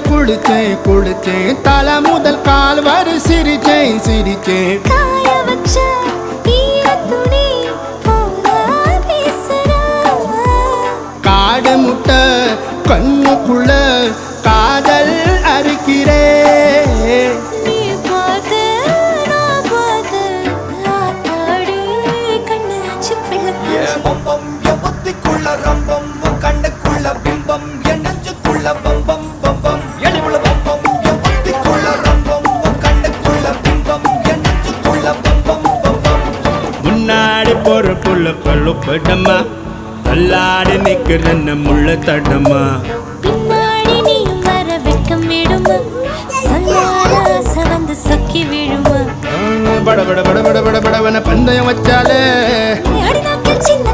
குளிச்சேன் குளிச்சேன் தலை முதல் கால் வரை சிரிச்சேன் சிரிச்சேன் காய வச்ச ஈரத்துணி போல வீசுற காடு முட்டை கண்ணுக்குள்ள காதல் அறுக்கிறே நீ பார்த்து நான் பார்த்து ஆத்தாடி கண்ணாச்சு பிள்ளை பம்பம் எவத்திக்குள்ள ரம்பம் கண்ணுக்குள்ள பிம்பம் என் நெஞ்சுக்குள்ள பம்பம் பம்பம் எளிவுள்ள பம்பம் எவத்திக்குள்ள ரம்பம் கண்ணுக்குள்ள பிம்பம் என் நெஞ்சுக்குள்ள பம்பம் பம்பம் முன்னாடி போற புள்ள பழுப்படமா தள்ளாடி நிக்கிறன்னு முள்ள தடமா பின்னாடி நீயும் வர வெட்கம் விடுமா சொல்லாத ஆசை வந்து சொக்கி விழுமா பட பட பட பட பட படவன பந்தயம் வச்சாலே அடி நாக்கில் சின்ன